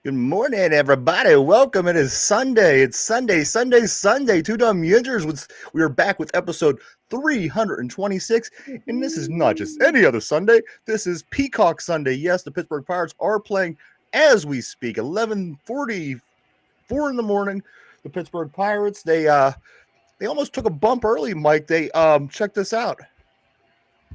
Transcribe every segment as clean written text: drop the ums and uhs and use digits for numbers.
Good morning, everybody. Welcome. It is Sunday. It's Sunday. Two Dum Yinzers. We are back with episode 326. And this is not just any other Sunday. This is Peacock Sunday. Yes, the Pittsburgh Pirates are playing as we speak. 11:44 in the morning. The Pittsburgh Pirates. They almost took a bump early, Mike. They check this out.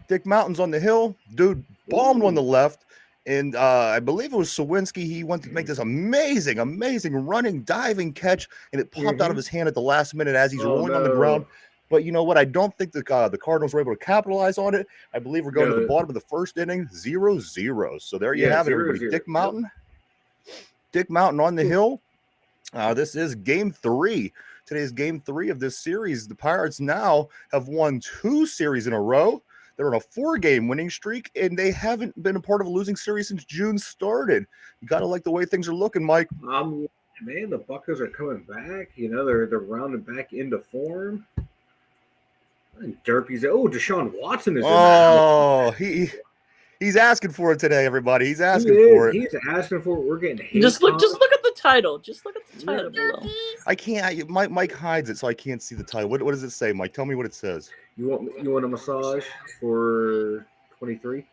Dick Mountain's on the hill. Dude bombed on the left. And I believe it was Sawinski. He went to make this amazing running, diving catch, and it popped out of his hand at the last minute as he's rolling on the ground. But you know what? I don't think the Cardinals were able to capitalize on it. I believe we're going to the bottom of the first inning, 0-0. So there you have it, everybody. 0-0. Dick Mountain on the hill. This is game 3. Today's game 3 of this series. The Pirates now have won 2 series in a row. They're on a 4-game winning streak, and they haven't been a part of a losing series since June started. You got to like the way things are looking, Mike. Man, the Buccos are coming back. You know, they're rounding back into form. And Derpy's Deshaun Watson is in there. He's asking for it today, everybody. He's asking for it. He's asking for it. We're getting hate. Just look at the title. Just look at the title below. I can't. Mike hides it, so I can't see the title. What does it say, Mike? Tell me what it says. You want a massage for 23?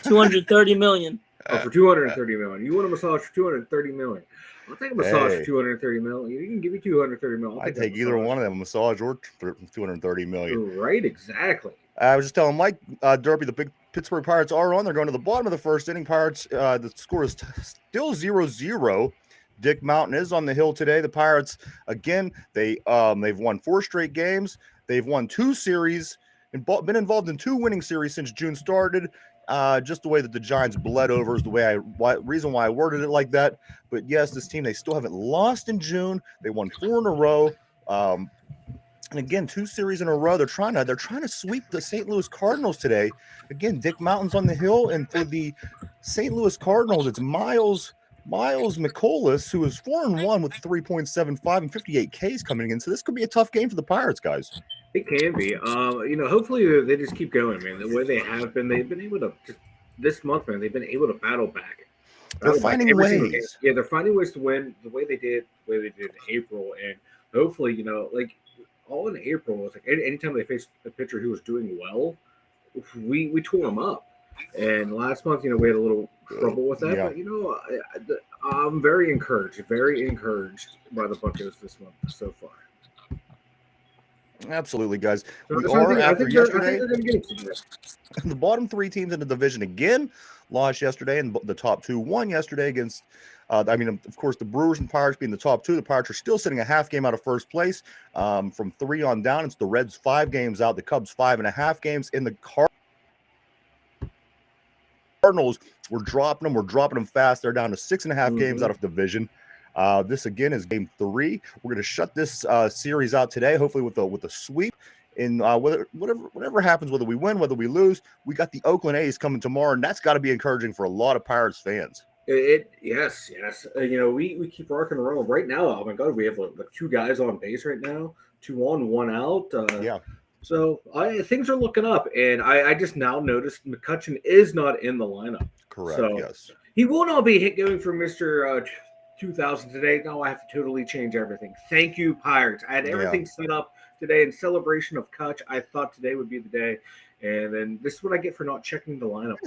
230 million. For 230 million. You want a massage for 230 million? I'll take a massage for 230 million. You can give me 230 million. I'd take either one of them, a massage or 230 million. Right, exactly. I was just telling Mike Derpy, the big Pittsburgh Pirates are on. They're going to the bottom of the first inning. Pirates, the score is still 0-0. Dick Mountain is on the hill today. The Pirates, again, they've won 4 straight games. They've won 2 series and been involved in 2 winning series since June started. Just the way that the Giants bled over is the reason why I worded it like that. But yes, this team, they still haven't lost in June. They won 4 in a row. And again, 2 series in a row. They're trying to sweep the St. Louis Cardinals today. Again, Dick Mountain's on the hill, and for the St. Louis Cardinals, it's Miles McCollus, who is 4-1 with 3.75 and 58 Ks coming in. So this could be a tough game for the Pirates, guys. It can be. Hopefully they just keep going, man. The way they have been, they've been able to this month, man. They've been able to battle back. They're finding ways. Yeah, they're finding ways to win the way they did in April, and hopefully, all in April was like anytime they faced a pitcher who was doing well, we tore them up. And last month, we had a little trouble with that. Yeah. But I'm very encouraged by the Buccos this month so far. Absolutely, guys. So we are after yesterday. The The bottom 3 teams in the division again lost yesterday, and the top 2 won yesterday against. Of course, the Brewers and Pirates being the top 2. The Pirates are still sitting a half game out of first place. From 3 on down, it's the Reds 5 games out, the Cubs 5.5 games in the Cardinals. We're dropping them fast. They're down to 6.5 games out of division. This again is game 3. We're going to shut this series out today, hopefully with a sweep. And whatever happens, whether we win, whether we lose, we got the Oakland A's coming tomorrow, and that's got to be encouraging for a lot of Pirates fans. Yes. We keep rocking and rolling right now. Oh my God, we have like 2 guys on base right now, 2 on, 1 out. Yeah. So things are looking up, and I just now noticed McCutcheon is not in the lineup. Correct. So yes. He will not be going for Mr. 2000 today. No, I have to totally change everything. Thank you, Pirates. I had everything set up today in celebration of Kutch. I thought today would be the day, and then this is what I get for not checking the lineup.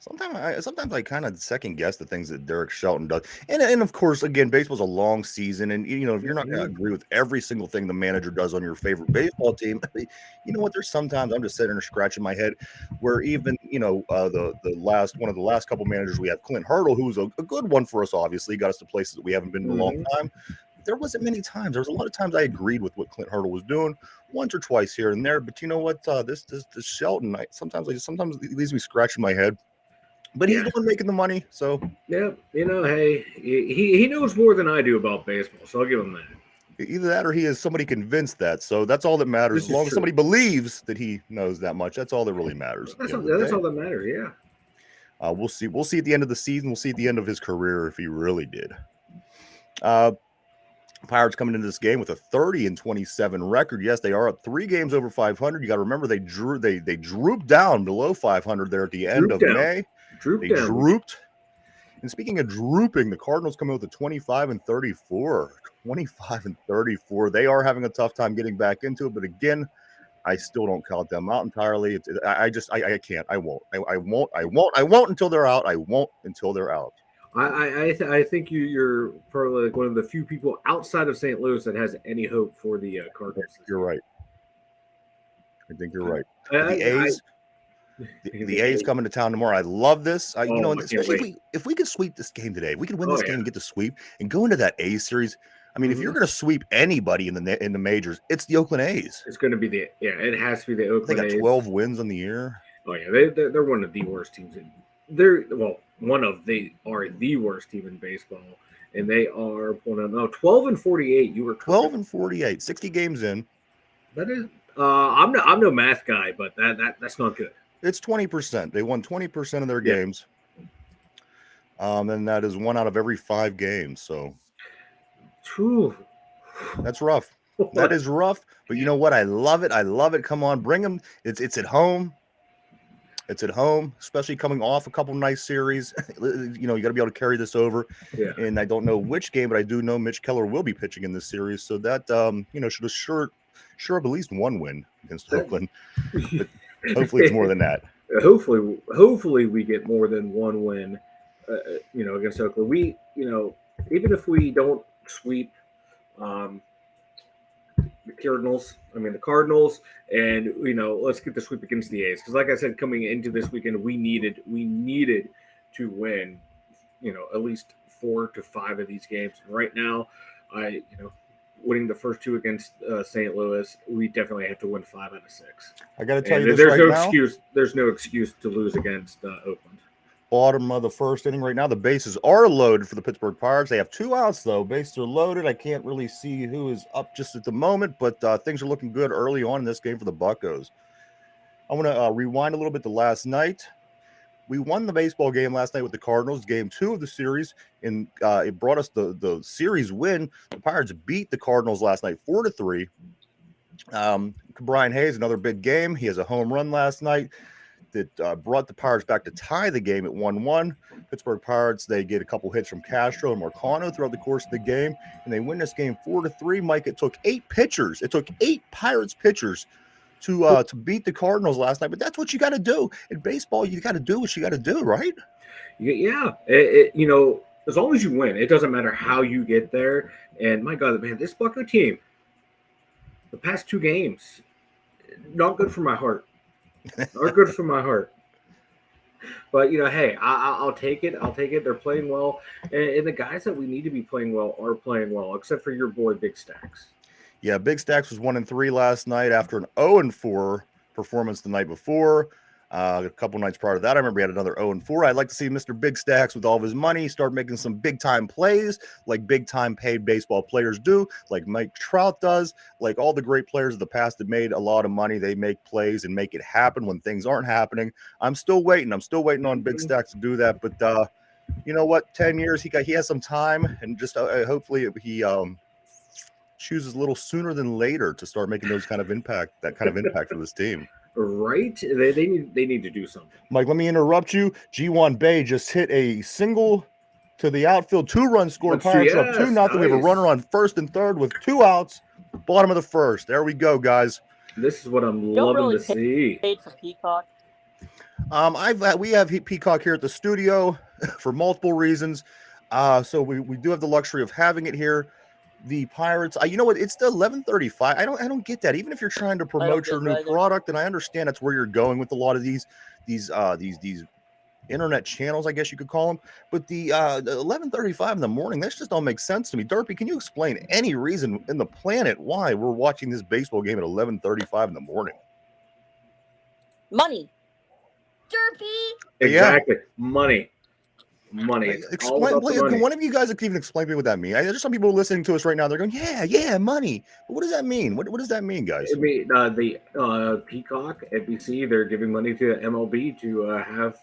Sometimes I kind of second guess the things that Derek Shelton does, and of course, again, baseball's a long season, and if you're not going to agree with every single thing the manager does on your favorite baseball team, you know what? There's sometimes I'm just sitting there scratching my head, where even one of the last couple managers we have, Clint Hurdle, who was a good one for us. Obviously, got us to places that we haven't been in a long time. There wasn't many times. There was a lot of times I agreed with what Clint Hurdle was doing, once or twice here and there. But you know what? This Shelton, sometimes it leaves me scratching my head. But he's the one making the money, so yeah. Hey, he knows more than I do about baseball, so I'll give him that. Either that, or he is somebody convinced that. So that's all that matters. As long as somebody believes that he knows that much, that's all that really matters. That's all that matters. Yeah. We'll see. We'll see at the end of the season. We'll see at the end of his career if he really did. Pirates coming into this game with a 30-27 record. Yes, they are up 3 games over 500. You got to remember they drooped down below 500 there at the end of May. They drooped. And speaking of drooping, the Cardinals come out with a 25-34. 25-34. They are having a tough time getting back into it, but again, I still don't count them out entirely. I can't. I won't. I won't until they're out. I won't until they're out. I think you're probably like one of the few people outside of St. Louis that has any hope for the Cardinals. You're right. I think you're right. The A's. The A's coming to town tomorrow. I love this. Especially if we could sweep this game today, we could win this game and get the sweep and go into that A's series. I mean, if you're going to sweep anybody in the majors, it's the Oakland A's. It's going to be it has to be the Oakland A's. They got 12 wins on the year. Oh yeah, they're one of the worst teams they are the worst team in baseball, and they are 12-48. You were 12-48, 60 games in. That is, I'm no math guy, but that's not good. It's 20%. They won 20% of their games. And that is 1 out of every 5 games. So that's rough. That is rough. But you know what? I love it. I love it. Come on, bring them. It's at home. It's at home, especially coming off a couple nice series. You got to be able to carry this over. Yeah. And I don't know which game, but I do know Mitch Keller will be pitching in this series. So that, should assure up at least 1 win against Oakland. But hopefully it's more than that. Hopefully we get more than 1 win, against Oakland. We, even if we don't sweep the Cardinals, and let's get the sweep against the A's, because like I said, coming into this weekend, we needed to win, at least 4 to 5 of these games. And right now, winning the first 2 against St. Louis, we definitely have to win 5 out of 6. I got to tell you this right now. There's no excuse to lose against Oakland. Bottom of the first inning right now. The bases are loaded for the Pittsburgh Pirates. They have 2 outs, though. Bases are loaded. I can't really see who is up just at the moment, but things are looking good early on in this game for the Buccos. I want to rewind a little bit to last night. We won the baseball game last night with the Cardinals, game 2 of the series, and it brought us the series win. The Pirates beat the Cardinals last night 4-3. Brian Hayes, another big game. He has a home run last night that brought the Pirates back to tie the game at 1-1. Pittsburgh Pirates, they get a couple hits from Castro and Marcano throughout the course of the game, and they win this game 4-3. Mike, it took 8 pitchers. It took 8 Pirates pitchers to beat the Cardinals last night, but that's what you got to do. In baseball, you got to do what you got to do, right? Yeah. As long as you win, it doesn't matter how you get there. And my God, man, this Bucco team, the past 2 games, not good for my heart. Not good for my heart. But, hey, I'll take it. I'll take it. They're playing well. And the guys that we need to be playing well are playing well, except for your boy, Big Stacks. Yeah, Big Stacks was 1-3 last night after an 0-4 performance the night before. A couple nights prior to that, I remember he had another 0-4. I'd like to see Mr. Big Stacks, with all of his money, start making some big-time plays like big-time paid baseball players do, like Mike Trout does, like all the great players of the past that made a lot of money. They make plays and make it happen when things aren't happening. I'm still waiting. on Big Stacks to do that. But you know what? 10 years, he has some time, and just hopefully he chooses a little sooner than later to start making that kind of impact for this team. Right? They need to do something. Mike, let me interrupt you. G1 Bay just hit a single to the outfield, 2-run score. Pirates up 2-0. Nice. We have a runner on first and third with 2 outs. Bottom of the first. There we go, guys. This is what I'm loving to see. Paid for Peacock. We have Peacock here at the studio for multiple reasons. So we do have the luxury of having it here. The Pirates, you know what? It's the 11:35. I don't get that. Even if you're trying to promote your new product, and I understand that's where you're going with a lot of these internet channels, I guess you could call them. But the 11:35 in the morning, that just don't make sense to me. Derpy, can you explain any reason in the planet why we're watching this baseball game at 11:35 in the morning? Money. Derpy. Exactly. Yeah. Money. Explain. Can one of you guys even explain to me what that means? There's some people listening to us right now. They're going, yeah, money. But what does that mean? What does that mean, guys? I mean, the Peacock, NBC, they're giving money to MLB to have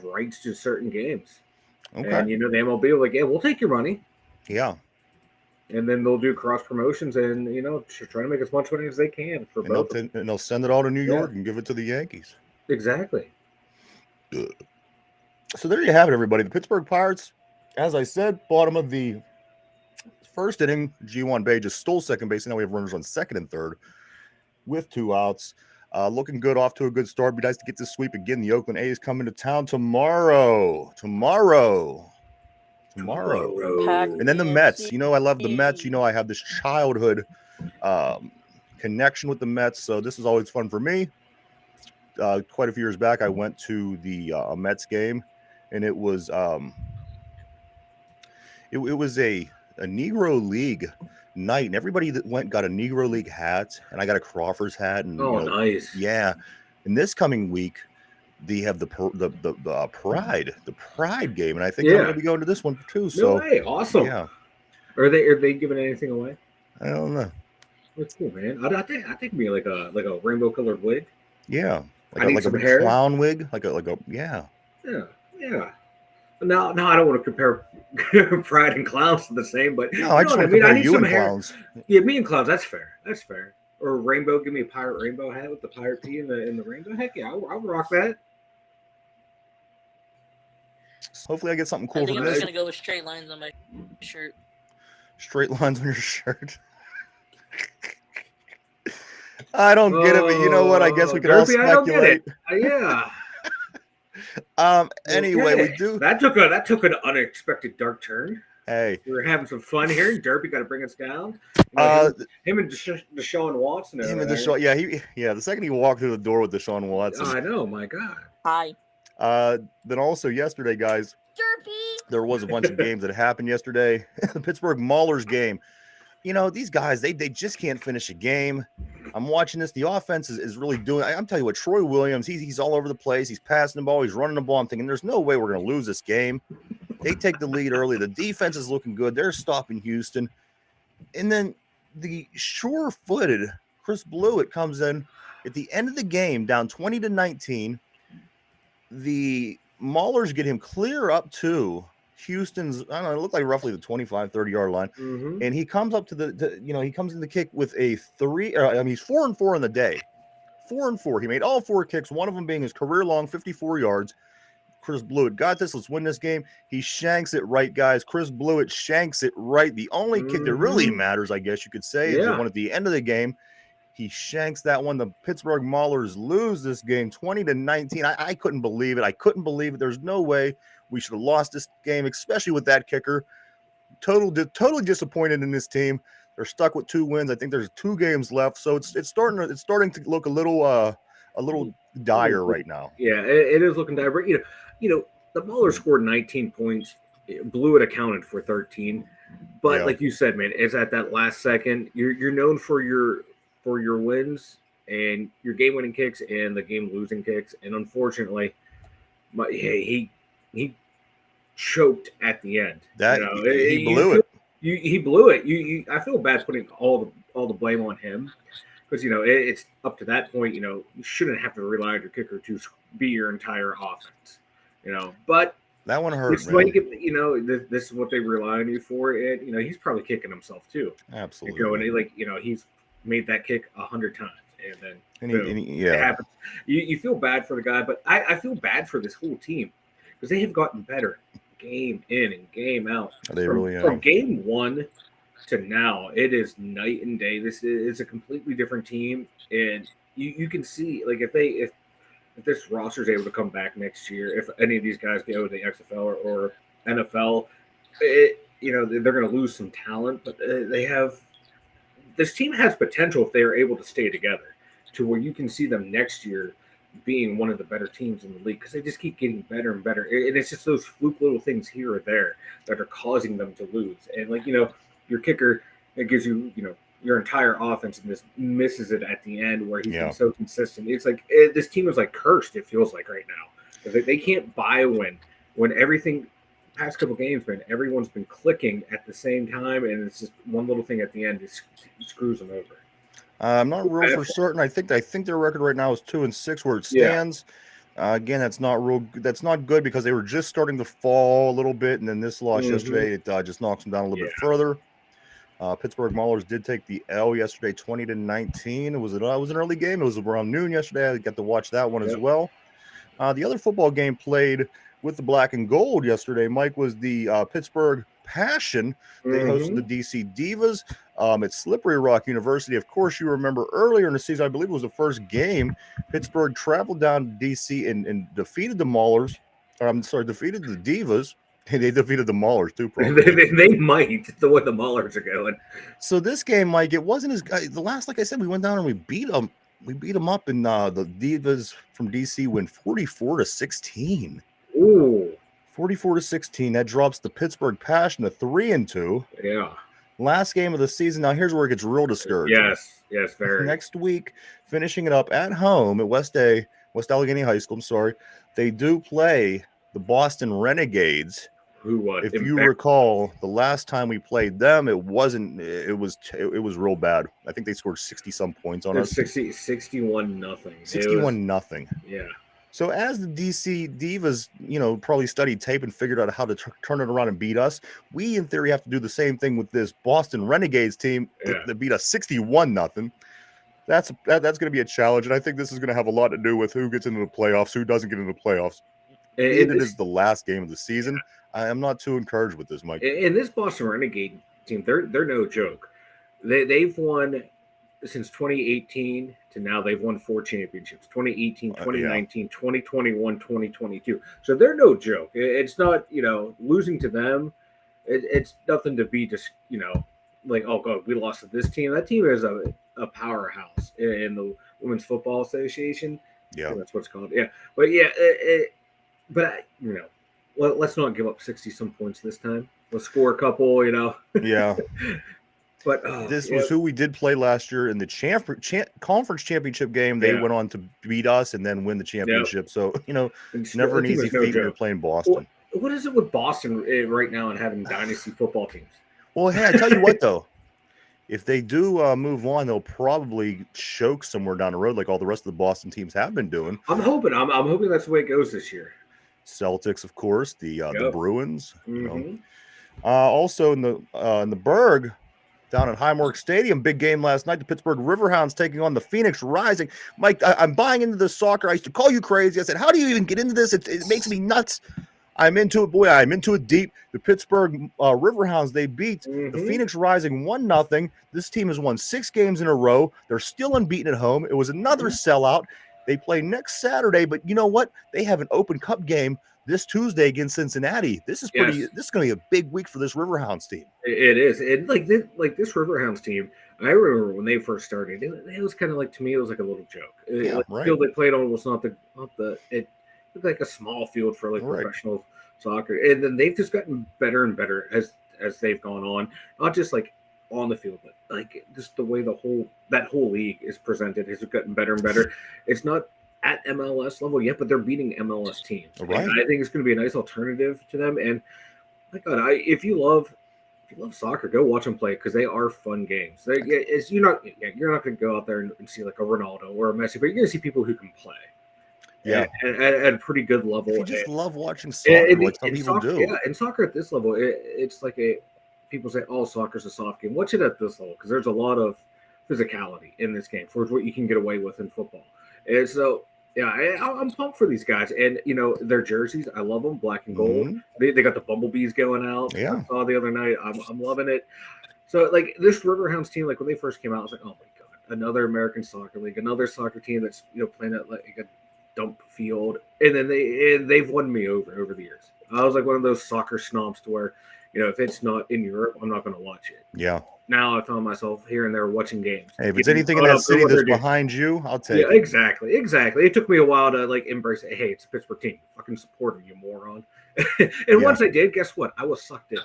rights to certain games. Okay. And the MLB will like, we'll take your money. Yeah. And then they'll do cross promotions and try to make as much money as they can for both. And they'll send it all to New York and give it to the Yankees. Exactly. So there you have it, everybody. The Pittsburgh Pirates, as I said, bottom of the first inning. G1 Bay just stole second base. Now we have runners on second and third with 2 outs. Looking good, off to a good start. Be nice to get this sweep again. The Oakland A's coming to town tomorrow. And then the Mets. You know I love the Mets. You know I have this childhood connection with the Mets. So this is always fun for me. Quite a few years back, I went to the Mets game, and it was it was a Negro League night, and everybody that went got a Negro League hat, and I got a Crawford's hat. And nice. Yeah. And this coming week, they have the Pride game, and I think I'm going to be going to this one too. So no way, awesome. Yeah. Are they giving anything away? I don't know. That's cool, man. I think it'd be like a rainbow colored wig. Yeah. Like a hair. Clown wig, yeah. Yeah. Now I don't want to compare Pride and clowns to the same, but no, I just want to compare you and clowns. Yeah, me and clowns. That's fair. Or rainbow. Give me a pirate rainbow hat with the pirate P in the rainbow. Heck yeah, I'll rock that. Hopefully, I get something cool I think from I'm this. just gonna go with straight lines on my shirt. Straight lines on your shirt. I don't get it, but you know what? I guess we could all speculate. I don't get it. Yeah. Anyway, okay. we do. That took an unexpected dark turn. Hey, we were having some fun here. Derpy got to bring us down. Him and Deshaun Watson. The second he walked through the door with Deshaun Watson. I know, my God. Hi. Then also yesterday, guys, Derpy. there was a bunch of games that happened yesterday. The Pittsburgh Maulers game. You know, these guys, they just can't finish a game. I'm watching this. The offense is really doing. I'm telling you what, Troy Williams, he's all over the place. He's passing the ball. He's running the ball. I'm thinking there's no way we're going to lose this game. They take the lead early. The defense is looking good. They're stopping Houston. And then the sure-footed Chris Blewett comes in at the end of the game, down 20-19. The Maulers get him clear up to Houston's, I don't know, it looked like roughly the 25, 30-yard line. Mm-hmm. And he comes up to he comes in the kick with a 3. He's 4-4 in the day. 4-4. He made all 4 kicks, one of them being his career-long 54 yards. Chris Blewett got this. Let's win this game. He shanks it right, guys. Chris Blewett shanks it right. The only kick that really matters, I guess you could say, is the one at the end of the game. He shanks that one. The Pittsburgh Maulers lose this game 20-19. I couldn't believe it. I couldn't believe it. There's no way we should have lost this game, especially with that kicker. Totally disappointed in this team. They're stuck with 2 wins. I think there's 2 games left, so it's starting to look a little dire right now. Yeah, it is looking dire. You know, the Mauler scored 19 points. Blewett accounted for 13. But like you said, man, it's at that last second. You're known for your wins and your game-winning kicks and the game-losing kicks. And unfortunately, he choked at the end. He blew it. He blew it. I feel bad putting all the blame on him because it's up to that point. You shouldn't have to rely on your kicker to be your entire offense. But that one hurt. This is what they rely on you for. And he's probably kicking himself too. Absolutely. And he's made that kick 100 times, and then it happens. You feel bad for the guy, but I feel bad for this whole team because they have gotten better game in and game out. From game 1 to now, it is night and day. This is a completely different team, and you can see if this roster is able to come back next year, if any of these guys go to the XFL or NFL, they're going to lose some talent, but this team has potential if they are able to stay together to where you can see them next year being one of the better teams in the league because they just keep getting better and better. And it's just those fluke little things here or there that are causing them to lose. And your kicker, it gives you, your entire offense and just misses it at the end where he's been so consistent. It's like this team is like cursed, it feels like right now. They can't buy a win when everything past couple games, man, everyone's been clicking at the same time, and it's just one little thing at the end that screws them over. I'm not real for certain. I think their record right now is 2-6 where it stands. Again, that's not good because they were just starting to fall a little bit, and then this loss yesterday, it just knocks them down a little bit further. Pittsburgh Maulers did take the L yesterday, 20-19. It was an early game. It was around noon yesterday. I got to watch that one as well. The other football game played with the black and gold yesterday, Mike, was the Pittsburgh Passion. They hosted the DC Divas at Slippery Rock University. Of course, you remember earlier in the season, I believe it was the first game, Pittsburgh traveled down to DC and defeated the Maulers. Defeated the Divas. And they defeated the Maulers too, probably. they might, the way the Maulers are going. So this game, Mike, it wasn't as the last. Like I said, we went down and we beat them. We beat them up, and the Divas from DC win 44-16. Ooh, 44-16. That drops the Pittsburgh Passion to 3-2. yeah. Last game of the season. Now here's where it gets real discouraging. Yes, very. Next week, finishing it up at home at West Allegheny High School. I'm sorry, they do play the Boston Renegades. If you recall, the last time we played them, it was real bad. I think they scored 60-some points on us. 61-0. 61-0. Yeah. So as the DC Divas, probably studied tape and figured out how to turn it around and beat us, we in theory have to do the same thing with this Boston Renegades team that beat us 61-0. That's going to be a challenge, and I think this is going to have a lot to do with who gets into the playoffs, who doesn't get into the playoffs. It is the last game of the season. I am not too encouraged with this, Mike. And this Boston Renegade team, they're no joke. They've won since 2018 to now. They've won 4 championships: 2018, 2019, 2021, 2022. So they're no joke. It's not losing to them. It's nothing to be just like, oh god, we lost to this team. That team is a powerhouse in the Women's Football Association. Yeah, that's what it's called. Yeah, but let's not give up 60-some points this time. Let's score a couple, Yeah. But this was who we did play last year in the conference championship game. They went on to beat us and then win the championship. So, never an easy feat when you're playing Boston. Well, what is it with Boston right now and having dynasty football teams? Well, hey, I tell you what, though. If they do move on, they'll probably choke somewhere down the road like all the rest of the Boston teams have been doing. I'm hoping that's the way it goes this year. Celtics, of course, the Bruins. Also in the Berg, down at Highmark Stadium, big game last night. The Pittsburgh Riverhounds taking on the Phoenix Rising. Mike, I'm buying into this soccer. I used to call you crazy. I said, how do you even get into this? It makes me nuts. I'm into it, boy. I'm into it deep. The Pittsburgh Riverhounds, they beat the Phoenix Rising 1-0. This team has won 6 games in a row. They're still unbeaten at home. It was another sellout. They play next Saturday, but you know what? They have an Open Cup game this Tuesday against Cincinnati. This is This is going to be a big week for this Riverhounds team. It is. And like this Riverhounds team, I remember when they first started. It was kind of like, to me, it was like a little joke. The field they played on was not the. It looked like a small field for professional soccer, and then they've just gotten better and better as they've gone on. Not just like on the field, but like just the way that whole league is presented has gotten better and better. It's not at MLS level yet, but they're beating MLS teams. Right. And I think it's going to be a nice alternative to them. And my God, if you love soccer, go watch them play because they are fun games. You're not going to go out there and see like a Ronaldo or a Messi, but you're going to see people who can play. Yeah, at a pretty good level. You just love watching soccer, like some people do. Yeah, and soccer at this level, it's like people say, "Oh, soccer's a soft game." Watch it at this level because there's a lot of physicality in this game for what you can get away with in football. And so, yeah, I'm pumped for these guys, and their jerseys, I love them, black and gold. They got the bumblebees going out. Yeah, I saw the other night. I'm loving it. So, like this Riverhounds team, like when they first came out, I was like, "Oh my God, another American Soccer League, another soccer team that's playing at like a dump field," and then they've won me over the years. I was like one of those soccer snobs to where, if it's not in Europe, I'm not going to watch it. Yeah. Now I found myself here and there watching games. Hey, if it's anything in that city that's behind you, I'll take it. Yeah, exactly. It took me a while to like embrace it. Hey, it's a Pittsburgh team. Fucking support them, you moron. And once I did, guess what? I was sucked in.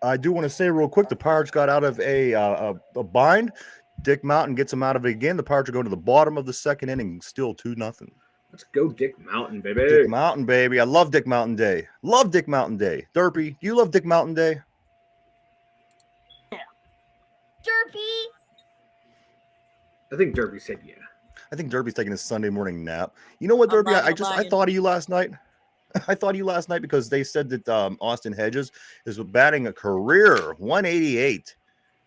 I do want to say real quick, the Pirates got out of a bind. Dick Mountain gets them out of it again. The Pirates are going to the bottom of the second inning, still 2-0. Let's go Dick Mountain, baby. Dick Mountain, baby. I love Dick Mountain Day. Love Dick Mountain Day. Derpy, do you love Dick Mountain Day? Yeah. Derpy. I think Derpy said yeah. I think Derpy's taking his Sunday morning nap. You know what, Derpy? I thought of you last night. I thought of you last night because they said that Austin Hedges is batting a career 188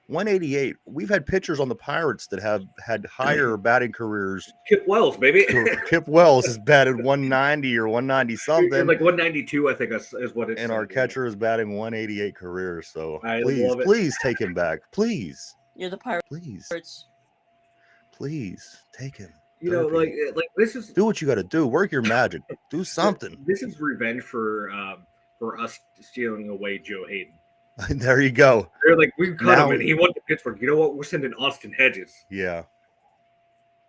188. We've had pitchers on the Pirates that have had higher batting careers. Kip Wells, baby. Kip Wells has batted 190 or 190 something. Like 192, I think is what it's. And our catcher is batting 188 careers. So I love it. please take him back. Please. You're the Pirates. Please take him. You know, like this is. Do what you got to do. Work your magic. Do something. This is revenge for us stealing away Joe Hayden. There you go. They're like, we cut him and he went to Pittsburgh. You know what? We're sending Austin Hedges. Yeah.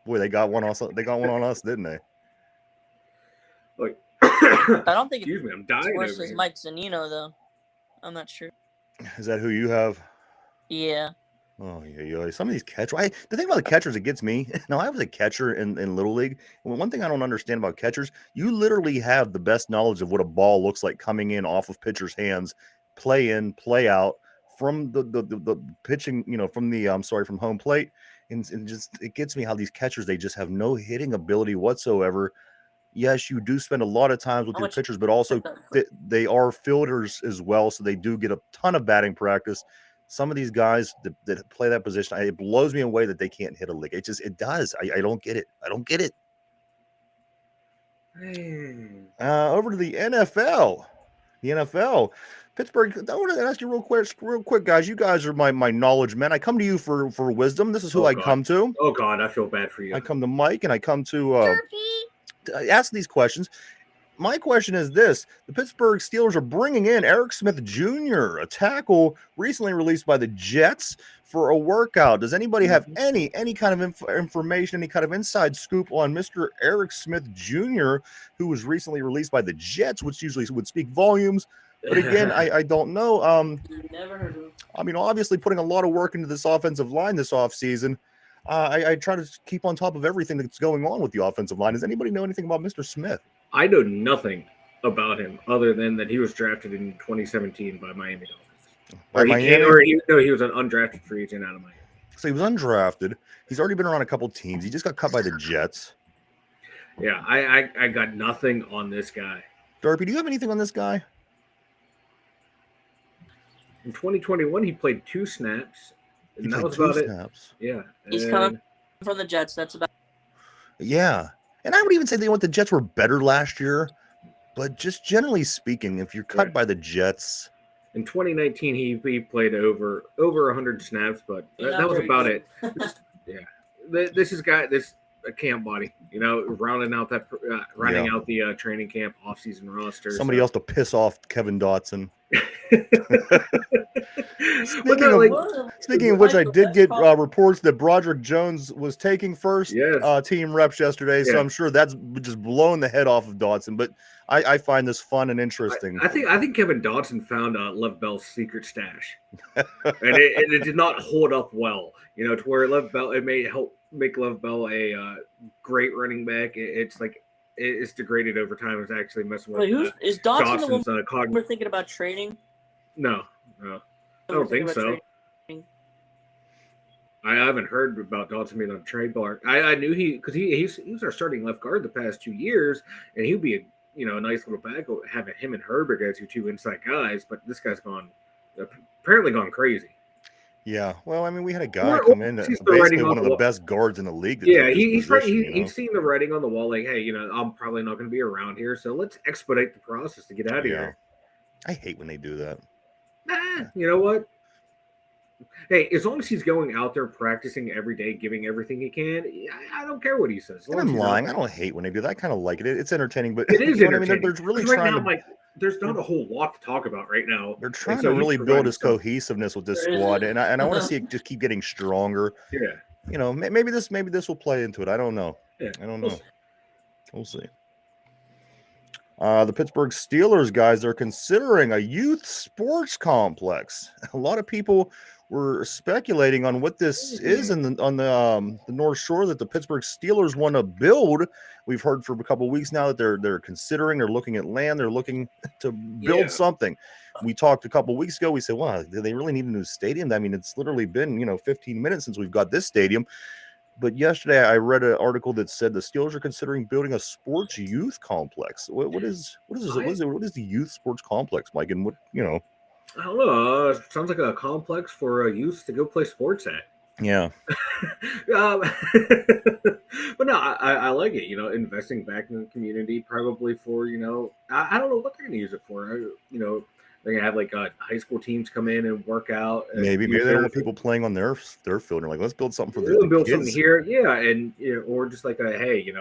Boy, they got one on us, didn't they? Like, I don't think excuse me, I'm it's dying worse over as here. Mike Zunino, though. I'm not sure. Is that who you have? Yeah. Oh, yeah. Some of these catchers. The thing about the catchers that gets me, now I was a catcher in Little League. And one thing I don't understand about catchers, you literally have the best knowledge of what a ball looks like coming in off of pitcher's hands, play in, play out from the pitching, from home plate. And just, it gets me how these catchers, they just have no hitting ability whatsoever. Yes, you do spend a lot of times with your pitchers, but also they are fielders as well. So they do get a ton of batting practice. Some of these guys that play that position, it blows me away that they can't hit a lick. It does. I don't get it. I don't get it. Over to the NFL. The NFL. Pittsburgh, I want to ask you real quick, guys. You guys are my knowledge men. I come to you for wisdom. This is who I come to. Oh, God, I feel bad for you. I come to Mike, and I come to ask these questions. My question is this. The Pittsburgh Steelers are bringing in Eric Smith Jr., a tackle recently released by the Jets for a workout. Does anybody have any kind of information, any kind of inside scoop on Mr. Eric Smith Jr., who was recently released by the Jets, which usually would speak volumes? But again, I don't know. Never heard of him. I mean, obviously putting a lot of work into this offensive line this offseason. I try to keep on top of everything that's going on with the offensive line. Does anybody know anything about Mr. Smith? I know nothing about him other than that he was drafted in 2017 by Miami Dolphins. He was an undrafted free agent out of Miami. So he was undrafted. He's already been around a couple teams. He just got cut by the Jets. Yeah, I got nothing on this guy. Darby, do you have anything on this guy? In 2021, he played 2 snaps. And that was about it. Yeah. He's coming from the Jets. That's about it. Yeah. And I would even say the Jets were better last year. But just generally speaking, if you're cut by the Jets. In 2019, he played over 100 snaps, but that was about it. Yeah. This is a camp body, rounding out out the training camp offseason roster. Somebody else to piss off Kevin Dotson. Speaking of which, I did get reports that Broderick Jones was taking first team reps yesterday, so I'm sure that's just blowing the head off of Dotson. But I find this fun and interesting. I think Kevin Dotson found Lev Bell's secret stash, and it did not hold up well. To where Lev Bell, it may help make Lev Bell a great running back. It's degraded over time. It's actually messing with. Is Dotson the one we're thinking about trading? No, I don't think so. I haven't heard about Dotson being on the trade block. I knew he was our starting left guard the past 2 years, and he'd be a nice little back having him and Herbert as your 2 inside guys. But this guy's apparently gone crazy. Yeah, well, I mean, we had a guy come in basically one of the best guards in the league. He's seen the writing on the wall, like, hey, I'm probably not going to be around here, so let's expedite the process to get out of here. I hate when they do that. You know what? Hey, as long as he's going out there practicing every day, giving everything he can, I don't care what he says. And I'm lying. I don't hate when they do that. I kind of like it. It's entertaining, but it is entertaining. I mean, they're really trying to. There's not a whole lot to talk about right now. They're trying to really build his cohesiveness with this squad, and I want to see it just keep getting stronger. Yeah. Maybe this will play into it. I don't know. Yeah. I don't know. We'll see. The Pittsburgh Steelers, guys, are considering a youth sports complex. A lot of people were speculating on what this is on the North Shore that the Pittsburgh Steelers want to build. We've heard for a couple of weeks now that they're considering, they're looking at land, they're looking to build something. We talked a couple of weeks ago. We said, "Wow, do they really need a new stadium?" I mean, it's literally been 15 minutes since we've got this stadium. But yesterday, I read an article that said the Steelers are considering building a sports youth complex. What is the youth sports complex, Mike? And what? I don't know. Sounds like a complex for youth to go play sports at. Yeah. um, but no, I like it. Investing back in the community, probably for I don't know what they're going to use it for. They're going to have like high school teams come in and work out. And Maybe they don't want people playing on their field. They're like, let's build something for the build kids. something here, yeah, and or just like a hey,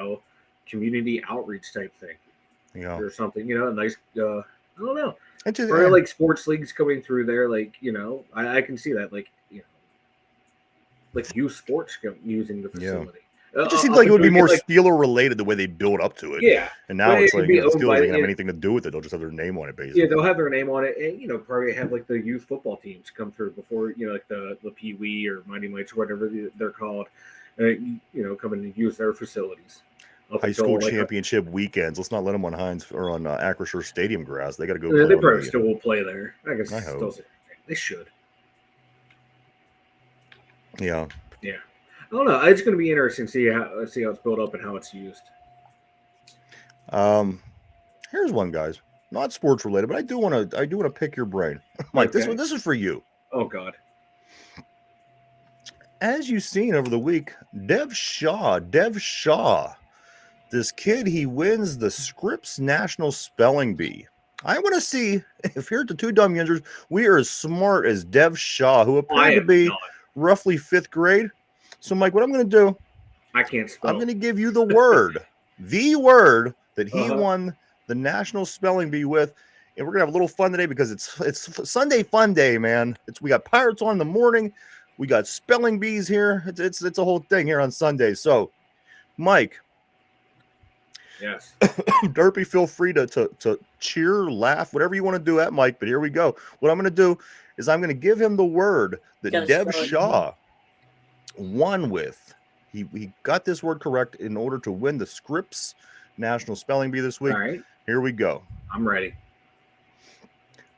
community outreach type thing, or something. A nice. I don't know. Or like sports leagues coming through there, like I can see that, like like youth sports using the facility. It just seems like it would be more Steeler related the way they build up to it. Yeah, and now it's like Steelers don't have anything to do with it. They'll just have their name on it, basically. Yeah, they'll have their name on it, and probably have like the youth football teams come through before like the Pee Wee or Mighty Mites or whatever they're called. Come in and use their facilities. High school championship weekends. Let's not let them on Heinz or on Acrisure Stadium grass. They got to go. They probably still will play there. I guess they should. Yeah. Yeah. I don't know. It's going to be interesting to see how it's built up and how it's used. Here's one, guys. Not sports related, but I do want to pick your brain, Mike. Okay. This is for you. Oh God. As you've seen over the week, Dev Shaw, this kid, he wins the Scripps National Spelling Bee. I want to see if here at the Two Dum Yinzers, we are as smart as Dev Shaw, who appeared to be roughly 5th grade. So, Mike, what I'm going to do, I can't spell. I'm going to give you the word that he won the National Spelling Bee with, and we're going to have a little fun today because it's Sunday Fun Day, man. We got Pirates on in the morning, we got spelling bees here. It's a whole thing here on Sunday. So, Mike. Yes. Derpy, feel free to cheer, laugh, whatever you want to do at Mike. But here we go. What I'm going to do is I'm going to give him the word that Dev Shaw won with. He got this word correct in order to win the Scripps National Spelling Bee this week. All right. Here we go. I'm ready.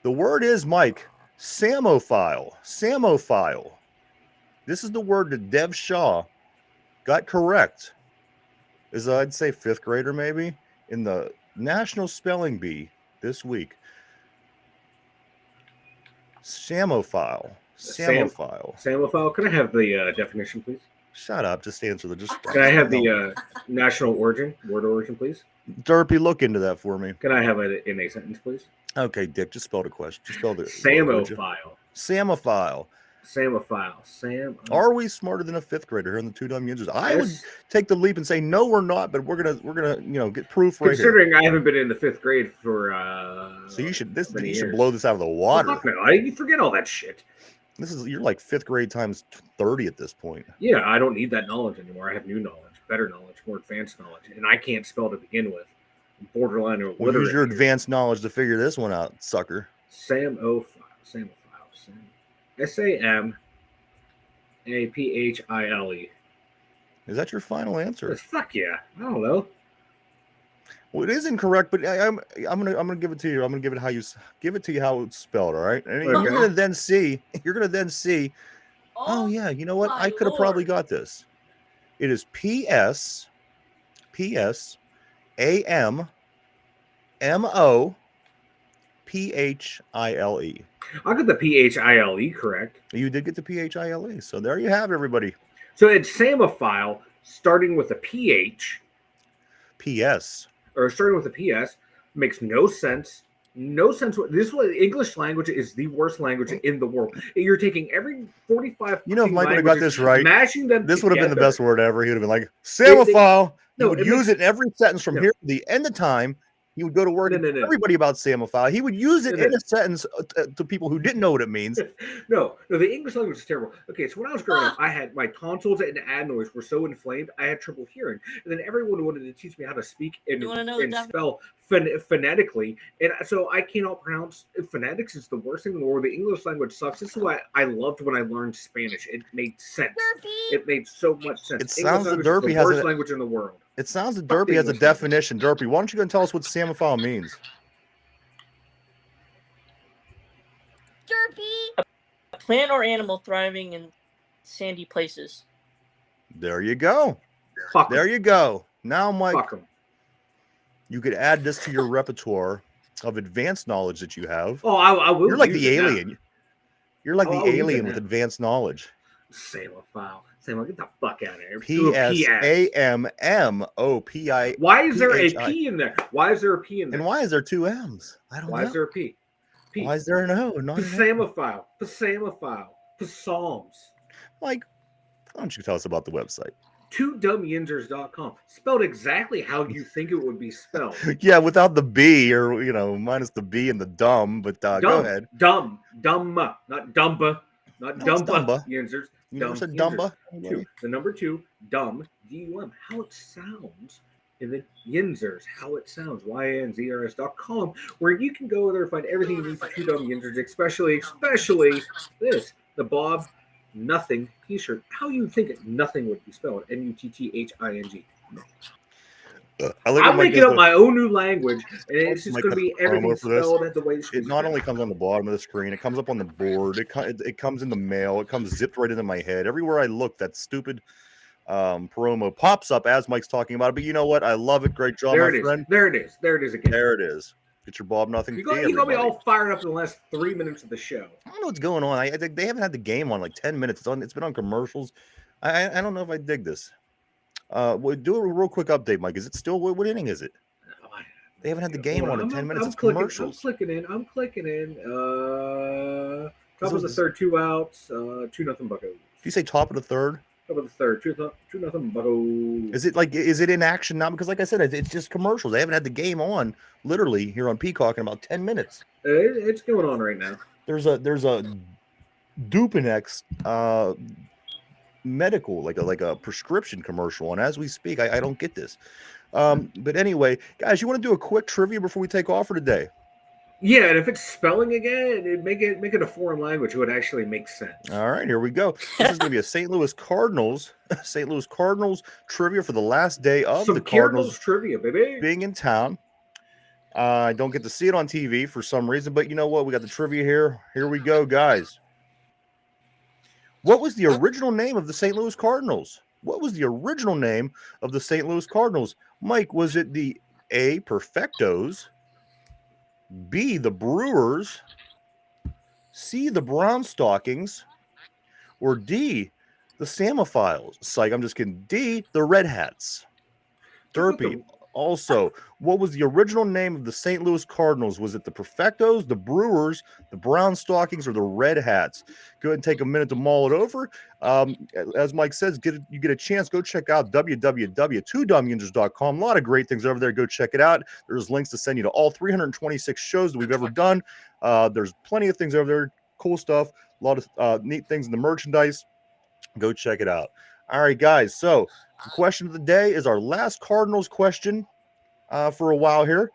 The word is, Mike, Samophile. Samophile. This is the word that Dev Shaw got correct. Is I'd say 5th grader maybe in the National Spelling Bee this week. Samophile. Samophile. Can I have the definition, please? Shut up. Just answer Can I have the national word origin, please? Derpy, look into that for me. Can I have it in a sentence, please? Okay, Dick. Just spell the question. Just spell the Samophile. Samophile. Are we smarter than a 5th grader here in the Two Dum Yinzers? I would take the leap and say no, we're not. But we're gonna get proof right here. Considering I haven't been in the 5th grade for so you should blow this out of the water. Well, no, you forget all that shit. You're like 5th grade times 30 at this point. Yeah, I don't need that knowledge anymore. I have new knowledge, better knowledge, more advanced knowledge, and I can't spell to begin with. Borderline or well, use your advanced knowledge to figure this one out, sucker. Samophile. Samophile. Is that your final answer? Fuck yeah. I don't know. Well, it is incorrect, but I'm gonna give it to you. I'm gonna give it to you how it's spelled. All right, and you're gonna then see. Oh yeah, you know what? I could have probably got this. It is P.S. A.M. M.O. P.H.I.L.E. I got the P.H.I.L.E. correct. You did get the P.H.I.L.E. So there you have it, everybody. So it's Samophile starting with a P.H. P.S. Or starting with a P.S. makes no sense. No sense. This English language is the worst language in the world. You're taking every 45. You know, if Mike would have got this right, mashing them. This would have been the best word ever. He would have been like Samophile. He would use it in every sentence from here to the end of time. He would go to work and tell everybody about Samophile. He would use it in a sentence to people who didn't know what it means. No, the English language is terrible. Okay, so when I was growing up, I had my tonsils and adenoids were so inflamed, I had trouble hearing. And then everyone wanted to teach me how to speak and spell phonetically. And so I cannot pronounce phonetics. Is the worst thing in the world. The English language sucks. This is why I loved when I learned Spanish. It made sense. It made so much sense. It sounds like Derpy has the worst language in the world. It sounds that Derpy has a definition. Derpy, why don't you go and tell us what Samophile means? Derpy. A plant or animal thriving in sandy places. There you go. There you go. Now, Mike, you could add this to your repertoire of advanced knowledge that you have. Oh, I will. You're like use the it now. alien. You're like the I'll use it alien now. with advanced knowledge. Samophile. Get the fuck out of here. P Do a S PS. A M M O P I. Why is there a P-H-I. P in there? Why is there a P in there? And why is there two M's? I don't Why know. is there a P? P. Why is there an O? Not an M? Psalmophile. Psalms. Mike, why don't you tell us about the website? 2dumyinzers.com. Spelled exactly how you think it would be spelled. Yeah, without the B or, minus the B and the dumb, but go ahead. Dumb. Not dumba. Not No, it's dumba. dumba. Yinzers. You never Dumb said Yinzers. dumba? Two. The number 2, dumb, D-U-M. How it sounds. And then Yinzers, how it sounds, YNZRS.com, where you can go there and find everything you need for 2 Dumb Yinzers, especially this, the Bob Nothing t-shirt. How you think nothing would be spelled? N-U-T-T-H-I-N-G. I'm making up my own new language, and it's just going to be everything spelled the way it not only comes on the bottom of the screen, it comes up on the board, it comes in the mail, it comes zipped right into my head. Everywhere I look, that stupid promo pops up as Mike's talking about it. But you know what? I love it. Great job, my friend. There it is again. There it is. Get your Bob Nothing. You got me all fired up in the last 3 minutes of the show. I don't know what's going on. I think they haven't had the game on like 10 minutes. It's been on commercials. I don't know if I dig this. We'll do a real quick update, Mike. Is it still what inning is it? They haven't had the game on in 10 minutes. It's commercials. I'm clicking in. Top of the third, 2 outs, 2-0 Buccos. Did you say top of the third? Top of the third, 2-0 Buccos. Is it in action now? Because like I said, it's just commercials. They haven't had the game on literally here on Peacock in about 10 minutes. It's going on right now. There's a Dupinex medical, like a prescription commercial, and as we speak, I don't get this. But anyway, guys, you want to do a quick trivia before we take off for today? Yeah, and if it's spelling again, make it a foreign language, it would actually make sense. All right, here we go. This is going to be a St. Louis Cardinals trivia for the last day of the Cardinals trivia, baby. being in town. I don't get to see it on TV for some reason, but you know what? We got the trivia here. Here we go, guys. What was the original name of the St. Louis Cardinals? What was the original name of the St. Louis Cardinals? Mike, was it the A, Perfectos, B, the Brewers, C, the Brown Stockings, or D, the Samophiles? Psych, I'm just kidding. D, the Red Hats. Derpy. Also, what was the original name of the St. Louis Cardinals? Was it the Perfectos, the Brewers, the Brown Stockings, or the Red Hats? Go ahead and take a minute to mull it over. As Mike says, you get a chance, go check out www.2dumyinzers.com. A lot of great things over there. Go check it out. There's links to send you to all 326 shows that we've ever done. There's plenty of things over there, cool stuff, a lot of neat things in the merchandise. Go check it out. All right, guys, so the question of the day is our last Cardinals question for a while here.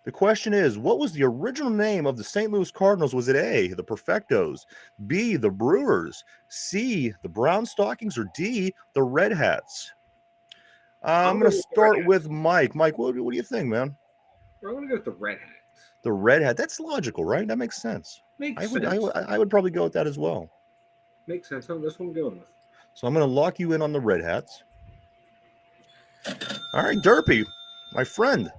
The question is, what was the original name of the St. Louis Cardinals? Was it A, the Perfectos, B, the Brewers, C, the Brown Stockings, or D, the Red Hats? I'm going to start with Mike. Mike, what do you think, man? I'm going to go with the Red Hats. The Red Hat. That's logical, right? That makes sense. Makes sense. I would probably go with that as well. Makes sense. That's what I'm going with. So I'm going to lock you in on the Red Hats. All right, Derpy, my friend.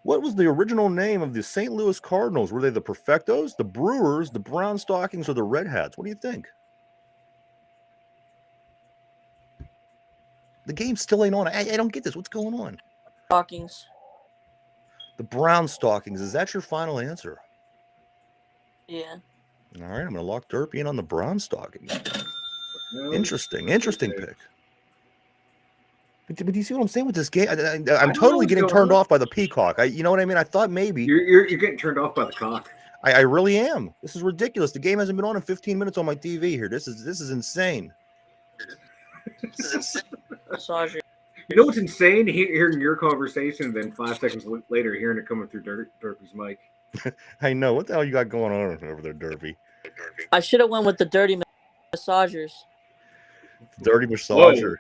What was the original name of the St. Louis Cardinals? Were they the Perfectos, the Brewers, the Brown Stockings, or the Red Hats? What do you think? The game still ain't on. I don't get this. What's going on? Stockings. The Brown Stockings. Is that your final answer? Yeah. All right, I'm going to lock Derpy in on the Brown Stockings. Interesting pick. But do you see what I'm saying with this game? I'm totally getting turned off by the Peacock. You know what I mean? I thought maybe you're getting turned off by the cock. I really am. This is ridiculous. The game hasn't been on in 15 minutes on my TV here. This is insane. Massage. You know what's insane? Hearing your conversation, and then 5 seconds later, hearing it coming through Derpy's mic. I know. What the hell you got going on over there, Derpy? I should have went with the dirty massagers. Dirty massager.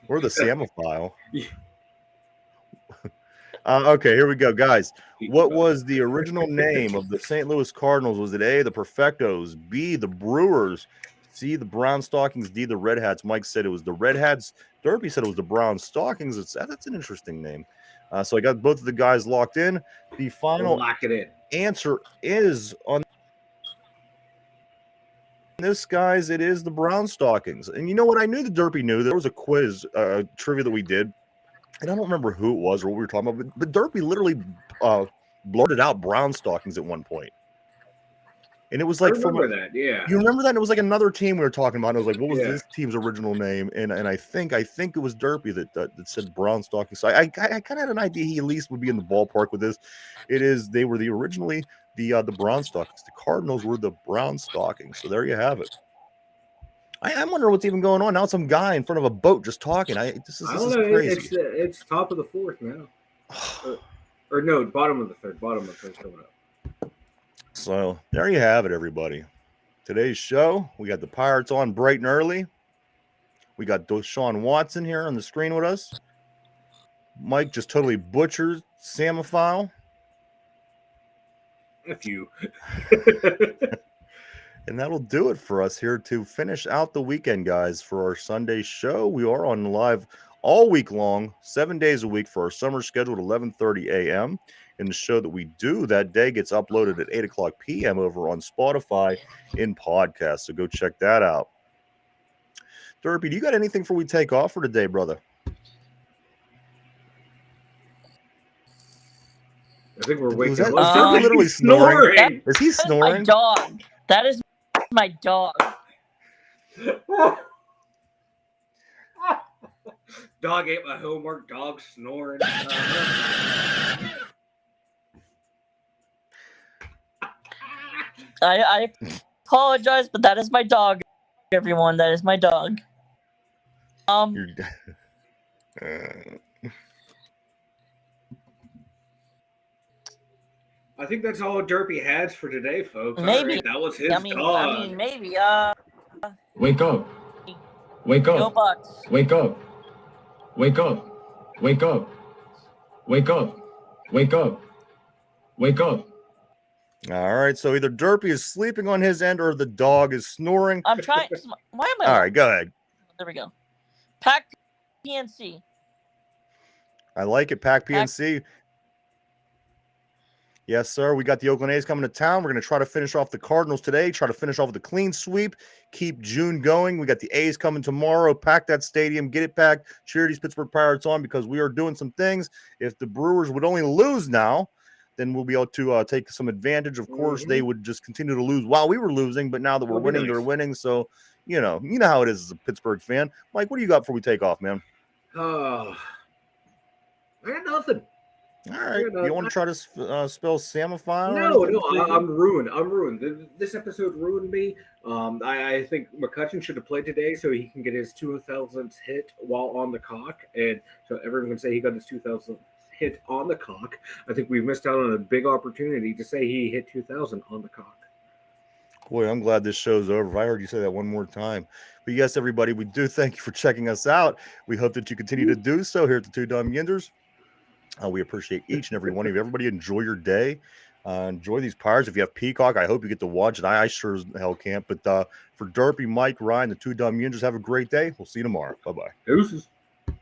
Or the Samophile. Okay, here we go, guys. What was the original name of the St. Louis Cardinals? Was it A, the Perfectos, B, the Brewers, C, the Brown Stockings, D, the Red Hats? Mike said it was the Red Hats. Derpy said it was the Brown Stockings. That's an interesting name. So I got both of the guys locked in. The final Lock it in. answer is on this, guys. It is the Brown Stockings. And you know what? I knew the Derpy knew. There was a quiz trivia that we did, and I don't remember who it was or what we were talking about, but Derpy literally blurted out Brown Stockings at one point. And it was like, I remember that, yeah. You remember that? And it was like another team we were talking about. And it was like, what was Yeah. this team's original name? And I think it was Derpy that said Brown Stockings. So I kind of had an idea he at least would be in the ballpark with this. They were originally the Brown Stockings. The Cardinals were the Brown Stockings. So there you have it. I'm wondering what's even going on now. Some guy in front of a boat just talking. This is crazy. It's top of the fourth now. or no, bottom of the third. Bottom of the third coming up. So there you have it, everybody. Today's show, we got the Pirates on bright and early. We got Deshaun Watson here on the screen with us. Mike just totally butchered Samophile. A few. And that'll do it for us here to finish out the weekend, guys, for our Sunday show. We are on live all week long, 7 days a week for our summer schedule at 11:30 a.m. And the show that we do that day gets uploaded at 8 o'clock p.m. over on Spotify in podcast. So go check that out. Derpy, do you got anything for we take off for today, brother? I think we're waking Is that- up. is Derpy literally snoring? Is he That's my snoring? dog. That is my dog. Dog ate my homework. Dog snoring. I apologize, but that is my dog. Everyone, that is my dog. I think that's all Derpy has for today, folks. Maybe. That was his I dog. mean, maybe. Wake up. Wake Go up. Bucks. Wake up. Wake up. Wake up. Wake up. Wake up. Wake up. All right, so either Derpy is sleeping on his end or the dog is snoring. I'm trying. Why am I? All right, go ahead. There we go. Pack PNC. I like it, Pack PNC. Yes, sir. We got the Oakland A's coming to town. We're going to try to finish off the Cardinals today, try to finish off with a clean sweep, keep June going. We got the A's coming tomorrow. Pack that stadium, get it packed, cheer these Pittsburgh Pirates on because we are doing some things. If the Brewers would only lose now, then we'll be able to take some advantage. Of course, they would just continue to lose while we were losing, but now that we're winning, they're winning. So, you know how it is as a Pittsburgh fan. Mike, what do you got before we take off, man? I got nothing. All right. You want to try to spell Samophile? No, I'm ruined. This episode ruined me. I think McCutcheon should have played today so he can get his 2000th hit while on the cock, and so everyone can say he got his 2000th hit on the cock. I think we missed out on a big opportunity to say he hit 2000 on the cock. Boy, I'm glad this show's over. If I heard you say that one more time. But yes, everybody, we do thank you for checking us out. We hope that you continue to do so here at the Two Dum Yinzers. We appreciate each and every one of you. Everybody enjoy your day. Enjoy these Pirates. If you have Peacock, I hope you get to watch it. I sure as hell can't. But for Derpy, Mike, Ryan, the Two Dum Yinzers, have a great day. We'll see you tomorrow. Bye-bye. Deuces.